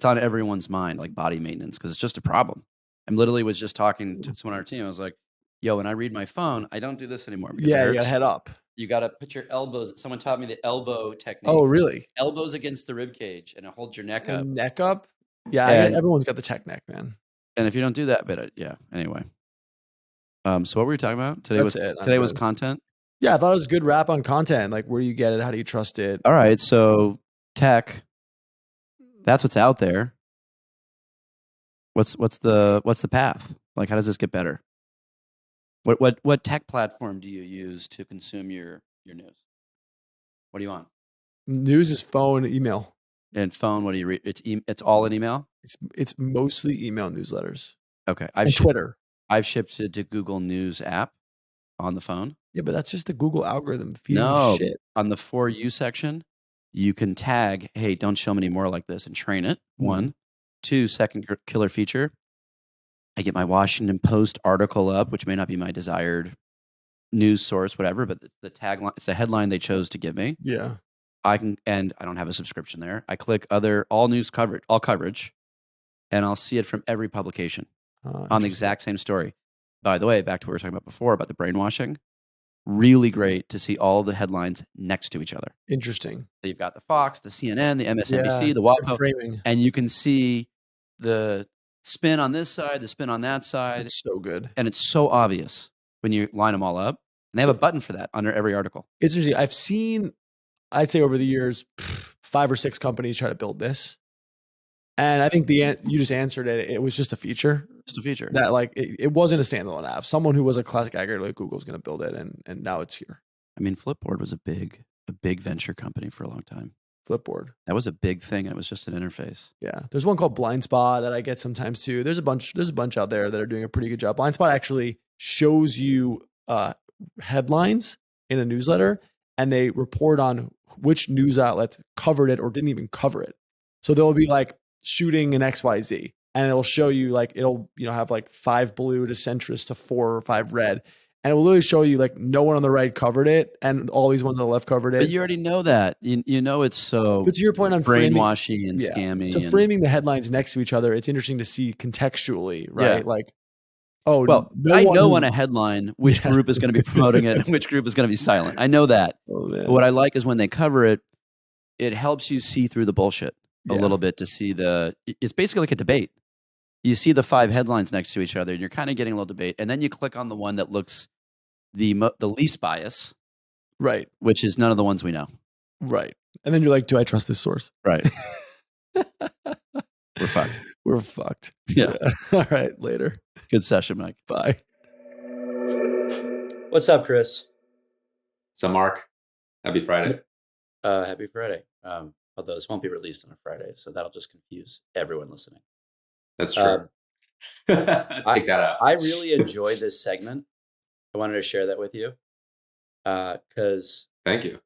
on everyone's mind, like body maintenance, because it's just a problem. I literally was just talking to someone on our team. I was like, yo, when I read my phone, I don't do this anymore. Because Yeah, you gotta head up. You got to put your elbows. Someone taught me the elbow technique. Oh, really? Elbows against the rib cage, and it holds your neck up. Neck up? Yeah, everyone's got the tech neck, man. And if you don't do that, anyway. So what were we talking about? Today was content? Yeah, I thought it was a good wrap on content. Like, where do you get it? How do you trust it? All right, so tech, that's what's out there. What's the path? Like, how does this get better? What tech platform do you use to consume your news? What do you want? News is phone, email. And phone, what do you read? It's all in email? It's mostly email newsletters. Okay. Twitter. I've shifted to Google News app on the phone. Yeah, but that's just the Google algorithm feeding shit. On the For You section, you can tag, hey, don't show me any more like this, and train it. Mm-hmm. 1. 2, second killer feature. I get my Washington Post article up, which may not be my desired news source, whatever, but the tagline, it's the headline they chose to give me. Yeah. And I don't have a subscription there. I click all coverage, and I'll see it from every publication on the exact same story. By the way, back to what we were talking about before about the brainwashing, really great to see all the headlines next to each other. Interesting. So you've got the Fox, the CNN, the MSNBC, the WAPO, and you can see the spin on this side, the spin on that side. It's so good. And it's so obvious when you line them all up. And they have a button for that under every article. It's interesting. I've seen, I'd say over the years, 5 or 6 companies try to build this. And I think you just answered it. It was just a feature. Just a feature. That like it wasn't a standalone app. Someone who was a classic aggregator like Google's going to build it, and now it's here. I mean, Flipboard was a big venture company for a long time. Flipboard. That was a big thing, and it was just an interface. Yeah. There's one called Blindspot that I get sometimes too. There's a bunch out there that are doing a pretty good job. Blindspot actually shows you headlines in a newsletter, and they report on which news outlets covered it or didn't even cover it. So they'll be like shooting in XYZ, and it'll show you like it'll have like 5 blue to centrist to 4 or 5 red. And it will literally show you like no one on the right covered it, and all these ones on the left covered it. But you already know that. You know it's so. But to your point on brainwashing and scamming. So framing the headlines next to each other, it's interesting to see contextually, right? Yeah. Like, I know on a headline which group is going to be promoting it and which group is going to be silent. I know that. But what I like is when they cover it, it helps you see through the bullshit a little bit to see it's basically like a debate. You see the 5 headlines next to each other, and you're kind of getting a little debate, and then you click on the one that looks the least bias, right? Which is none of the ones we know, right? And then you're like, do I trust this source? Right. We're fucked. We're fucked. Yeah. All right. Later. Good session, Mike. Bye. What's up, Chris? So, Mark, happy Friday. Happy Friday. Although this won't be released on a Friday, so that'll just confuse everyone listening. That's true. Take that out. I really enjoyed this segment. I wanted to share that with you because thank you.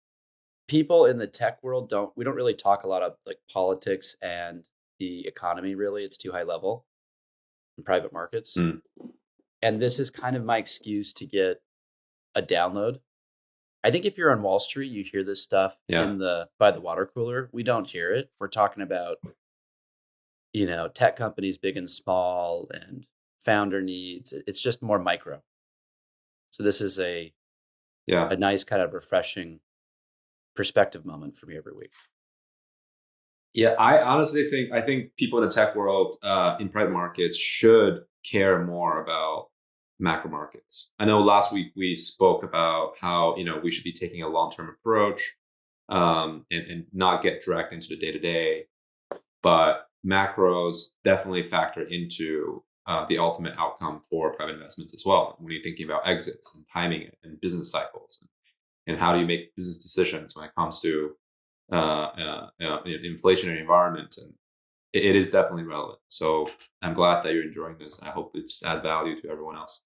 People in the tech world we don't really talk a lot of like politics and the economy, really. It's too high level in private markets. Mm. And this is kind of my excuse to get a download. I think if you're on Wall Street, you hear this stuff by the water cooler. We don't hear it. We're talking about, tech companies, big and small, and founder needs. It's just more micro. So this is a nice kind of refreshing perspective moment for me every week. Yeah, I honestly think people in the tech world, in private markets, should care more about macro markets. I know last week we spoke about how we should be taking a long-term approach, and not get dragged into the day-to-day. But macros definitely factor into the ultimate outcome for private investments as well. When you're thinking about exits and timing and business cycles, and how do you make business decisions when it comes to inflationary environment, and it is definitely relevant. So I'm glad that you're enjoying this. I hope it's add value to everyone else.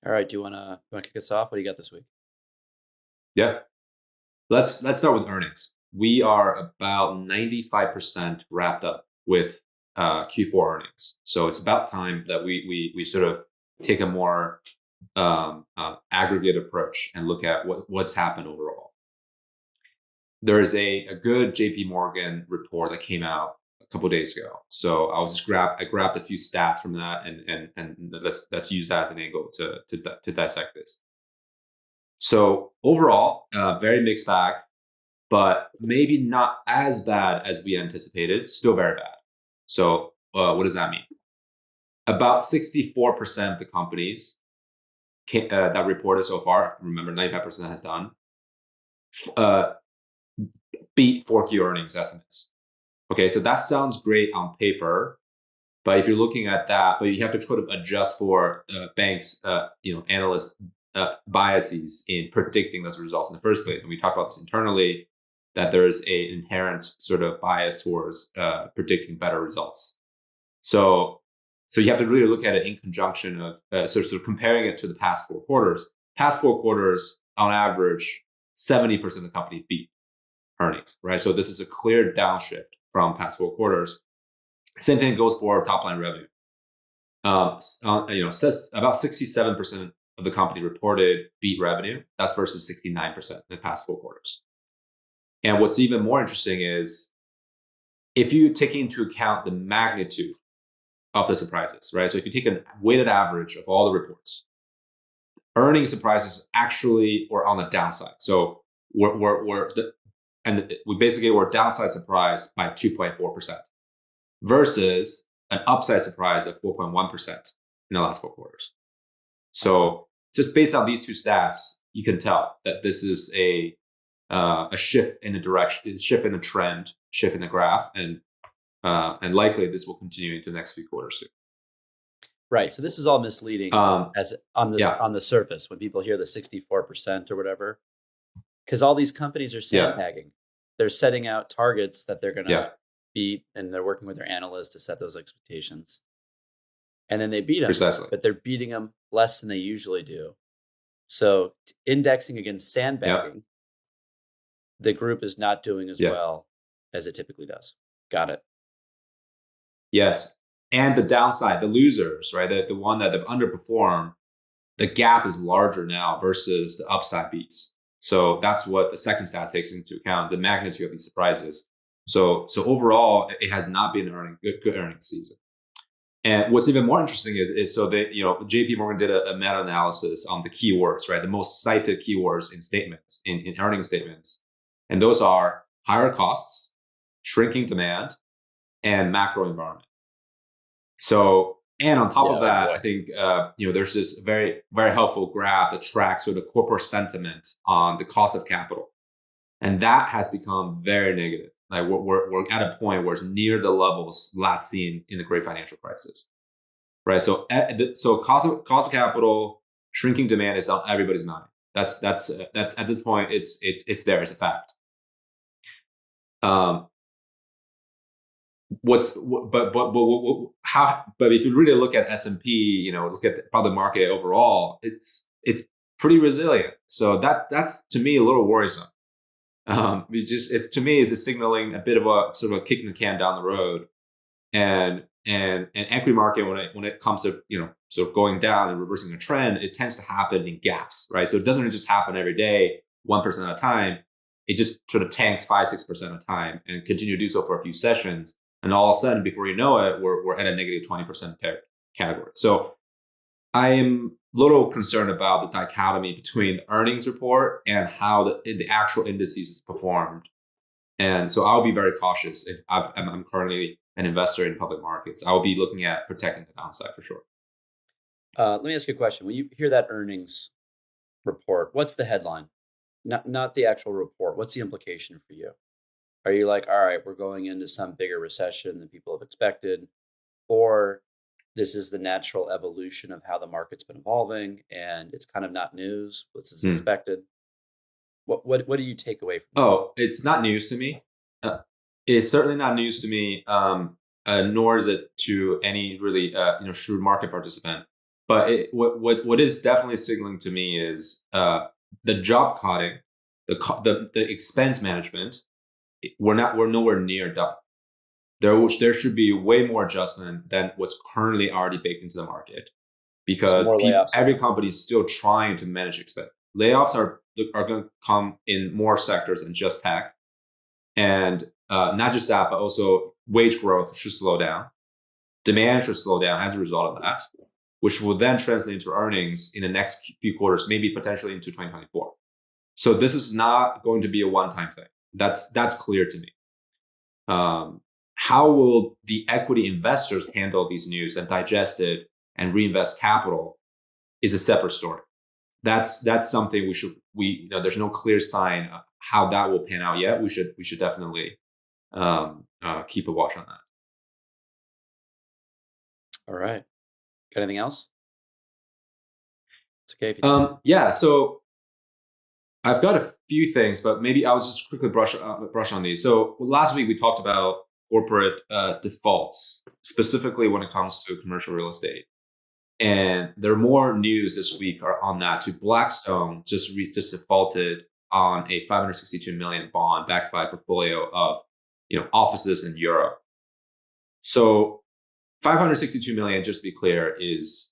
All right, do you want to kick us off? What do you got this week? Yeah, let's start with earnings. We are about 95% wrapped up with Q4 earnings, so it's about time that we sort of take a more aggregate approach and look at what's happened overall. There's a good JP Morgan report that came out a couple of days ago. So I grabbed a few stats from that, and let's use that as an angle to dissect this. So overall, very mixed bag, but maybe not as bad as we anticipated. Still very bad. So what does that mean? About 64% of the companies that reported so far, remember 95% has done, beat 4Q earnings estimates. Okay, so that sounds great on paper, but if you're looking at that, but you have to sort of adjust for banks, analyst biases in predicting those results in the first place. And we talk about this internally, that there's an inherent sort of bias towards predicting better results. So you have to really look at it in conjunction of sort of comparing it to the past 4 quarters. Past 4 quarters, on average, 70% of the company beat earnings, right? So this is a clear downshift from past 4 quarters. Same thing goes for top line revenue. Says about 67% of the company reported beat revenue. That's versus 69% in the past 4 quarters. And what's even more interesting is if you take into account the magnitude of the surprises, right? So if you take a weighted average of all the reports, earnings surprises actually were on the downside. So we basically were downside surprised by 2.4% versus an upside surprise of 4.1% in the last 4 quarters. So just based on these two stats, you can tell that this is a shift in the direction, shift in the trend, shift in the graph, and likely this will continue into the next few quarters too. Right. So this is all misleading as on the surface when people hear the 64% or whatever, because all these companies are sandbagging. They're setting out targets that they're going to beat, and they're working with their analysts to set those expectations. And then they beat them, but they're beating them less than they usually do. So indexing against sandbagging, the group is not doing as well as it typically does. Got it. Yes. And the downside, the losers, right? The one that they've underperformed, the gap is larger now versus the upside beats. So that's what the second stat takes into account, the magnitude of these surprises. So overall, it has not been good earnings season. And what's even more interesting is so that JP Morgan did a meta-analysis on the keywords, right? The most cited keywords in statements, in earnings statements. And those are higher costs, shrinking demand, and macro environment. So, and on top of that, I think there's this very, very helpful graph that tracks sort of corporate sentiment on the cost of capital, and that has become very negative. Like we're at a point where it's near the levels last seen in the Great Financial Crisis, right? So cost of capital, shrinking demand is on everybody's mind. That's at this point it's there as a fact. But if you really look at S&P, look at the public market overall, it's pretty resilient. So that's to me a little worrisome. It's to me is signaling a bit of a sort of a kicking the can down the road. And equity market, when it comes to sort of going down and reversing a trend, it tends to happen in gaps, right? So it doesn't just happen every day, 1% at a time. It just sort of tanks 5-6% at a time and continue to do so for a few sessions, and all of a sudden, before you know it, we're at a negative 20% category. So I am a little concerned about the dichotomy between the earnings report and how the actual indices is performed. And so I'll be very cautious if I'm currently an investor in public markets. I'll be looking at protecting the downside for sure. Let me ask you a question. When you hear that earnings report, what's the headline? Not the actual report. What's the implication for you? Are you like, all right, we're going into some bigger recession than people have expected, or this is the natural evolution of how the market's been evolving and it's kind of not news, this is expected? What do you take away from that? Oh, it's not news to me. It's certainly not news to me, nor is it to any really shrewd market participant. But what is definitely signaling to me is the job cutting, the expense management. We're nowhere near done. There should be way more adjustment than what's currently already baked into the market, because every company is still trying to manage expense. Layoffs are going to come in more sectors than just tech, and not just that, but also wage growth should slow down. Demand should slow down as a result of that, which will then translate into earnings in the next few quarters, maybe potentially into 2024. So this is not going to be a one-time thing. That's clear to me. How will the equity investors handle these news and digest it and reinvest capital is a separate story. That's something there's no clear sign of how that will pan out yet. We should definitely keep a watch on that. All right. Got anything else? It's okay if you don't. Yeah. So I've got a few things, but maybe I'll just quickly brush on these. So last week we talked about corporate defaults, specifically when it comes to commercial real estate. And there are more news this week on that. So Blackstone just defaulted on a $562 million bond backed by a portfolio of offices in Europe. So $562 million, just to be clear, is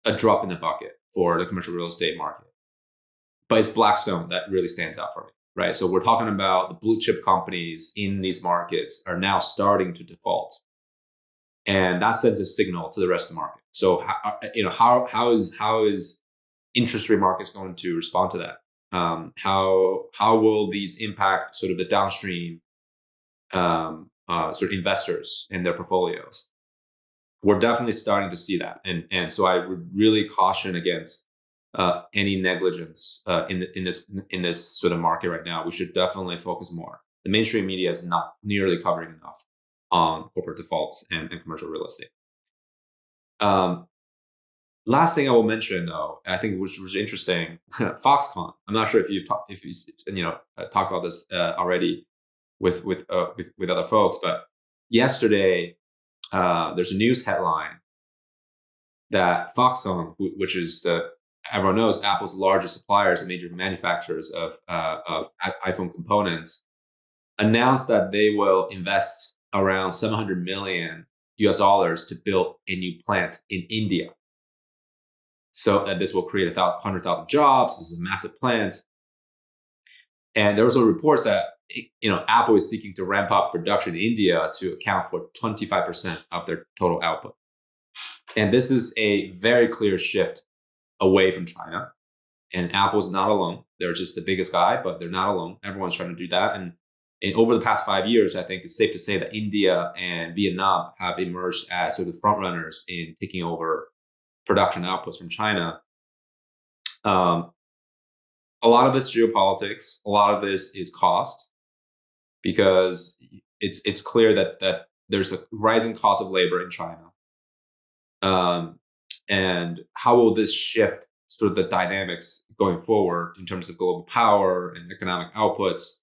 a drop in the bucket for the commercial real estate market. But it's Blackstone that really stands out for me, right? So we're talking about the blue chip companies in these markets are now starting to default. And that sends a signal to the rest of the market. So, how is interest rate markets going to respond to that? How will these impact sort of the downstream sort of investors in their portfolios? We're definitely starting to see that, and so I would really caution against any negligence in this sort of market right now. We should definitely focus more. The mainstream media is not nearly covering enough on corporate defaults and commercial real estate. Last thing I will mention, though, I think which was interesting, Foxconn. I'm not sure if you've talked about this already with other folks, but yesterday there's a news headline that Foxconn, which is everyone knows Apple's largest suppliers and major manufacturers of iPhone components, announced that they will invest around $700 million to build a new plant in India. So this will create 100,000 jobs. This is a massive plant. And there was also reports that Apple is seeking to ramp up production in India to account for 25% of their total output. And this is a very clear shift away from China. And Apple's not alone. They're just the biggest guy, but they're not alone. Everyone's trying to do that. And over the past 5 years, I think it's safe to say that India and Vietnam have emerged as sort of front runners in taking over production outputs from China. A lot of this geopolitics, a lot of this is cost, because it's clear that there's a rising cost of labor in China. And how will this shift sort of the dynamics going forward in terms of global power and economic outputs?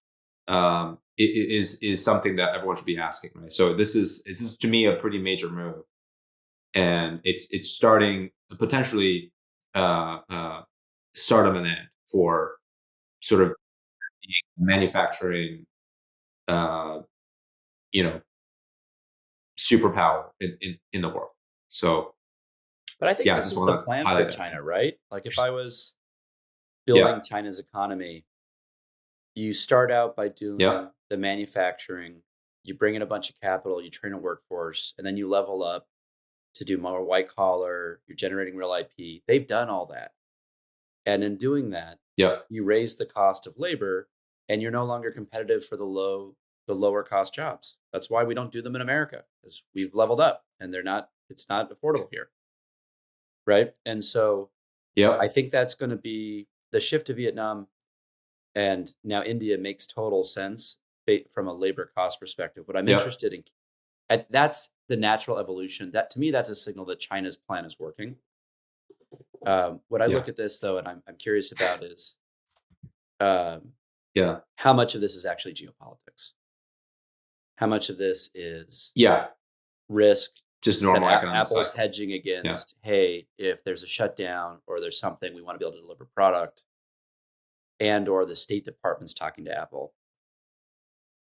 It is something that everyone should be asking, right? So this is to me a pretty major move, and it's starting potentially start of an end for sort of manufacturing, superpower in the world. So, but I think yeah, this is the plan for China, right? Like if I was building China's economy, you start out by doing the manufacturing, you bring in a bunch of capital, you train a workforce, and then you level up to do more white collar, you're generating real IP. They've done all that. And in doing that, you raise the cost of labor and you're no longer competitive for the lower cost jobs. That's why we don't do them in America, because we've leveled up and it's not affordable here. Right. And so I think that's going to be the shift to Vietnam, and now India makes total sense from a labor cost perspective. What I'm interested in, that's the natural evolution. That to me, that's a signal that China's plan is working. What I look at this though, and I'm curious about is, how much of this is actually geopolitics? How much of this is risk? Just normal economic Apple's cycle. hedging against, hey, if there's a shutdown or there's something, we want to be able to deliver product, and or the State Department's talking to Apple,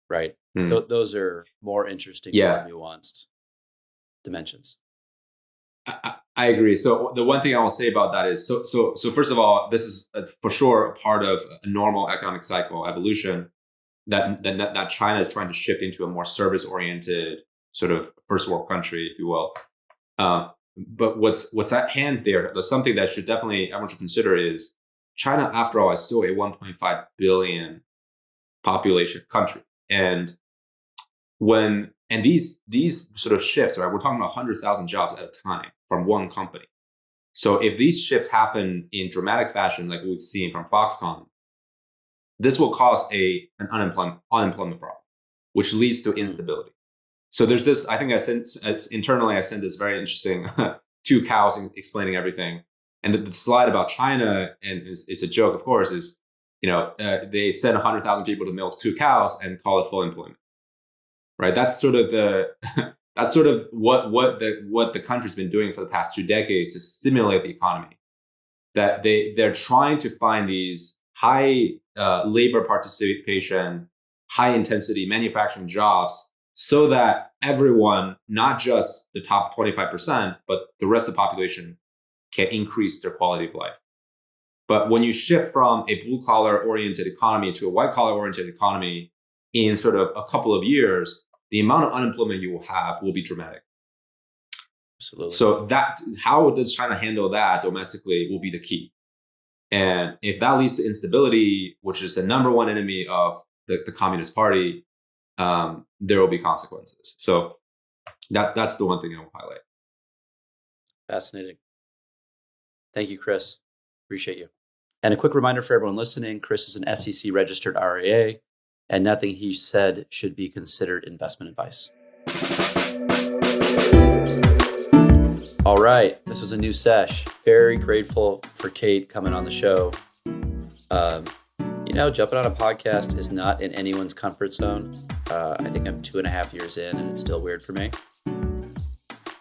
right? Those are more interesting, more nuanced dimensions. I agree. So the one thing I will say about that is, so first of all, this is for sure a part of a normal economic cycle evolution that China is trying to shift into a more service-oriented sort of first world country, if you will. But what's at hand there, there's something that everyone should consider is China, after all, is still a 1.5 billion population country. And these sort of shifts, right? We're talking about 100,000 jobs at a time from one company. So if these shifts happen in dramatic fashion, like we've seen from Foxconn, this will cause an unemployment problem, which leads to instability. So there's this, I think I sent this very interesting 2 cows explaining everything. And the slide about China, and it's a joke, of course, is, they send 100,000 people to milk 2 cows and call it full employment, right? That's sort of what the country's been doing for the past 2 decades to stimulate the economy. That they're trying to find these high labor participation, high intensity manufacturing jobs, so that everyone, not just the top 25%, but the rest of the population, can increase their quality of life. But when you shift from a blue collar oriented economy to a white collar oriented economy in sort of a couple of years, the amount of unemployment you will have will be dramatic. Absolutely. So how does China handle that domestically will be the key. And if that leads to instability, which is the number one enemy of the Communist Party, there will be consequences. So that's the one thing I will highlight. Fascinating. Thank you, Chris. Appreciate you. And a quick reminder for everyone listening, Chris is an SEC registered RIA, and nothing he said should be considered investment advice. All right, this was a new sesh. Very grateful for Kate coming on the show. Jumping on a podcast is not in anyone's comfort zone. I think I'm 2.5 years in and it's still weird for me.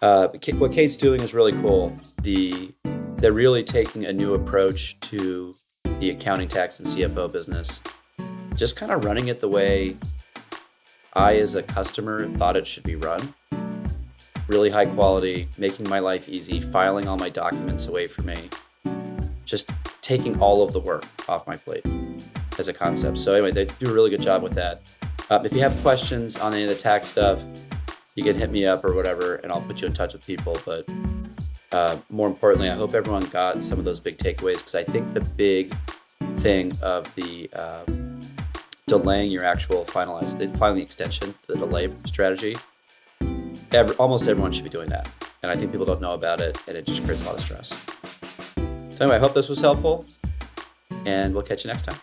What Kate's doing is really cool. They're really taking a new approach to the accounting, tax, and CFO business. Just kind of running it the way I, as a customer, thought it should be run. Really high quality, making my life easy, filing all my documents away from me. Just taking all of the work off my plate as a concept. So anyway, they do a really good job with that. If you have questions on any of the tax stuff, you can hit me up or whatever, and I'll put you in touch with people. But more importantly, I hope everyone got some of those big takeaways, because I think the big thing of the delaying your actual filing the extension to the delay strategy, almost everyone should be doing that. And I think people don't know about it, and it just creates a lot of stress. So anyway, I hope this was helpful, and we'll catch you next time.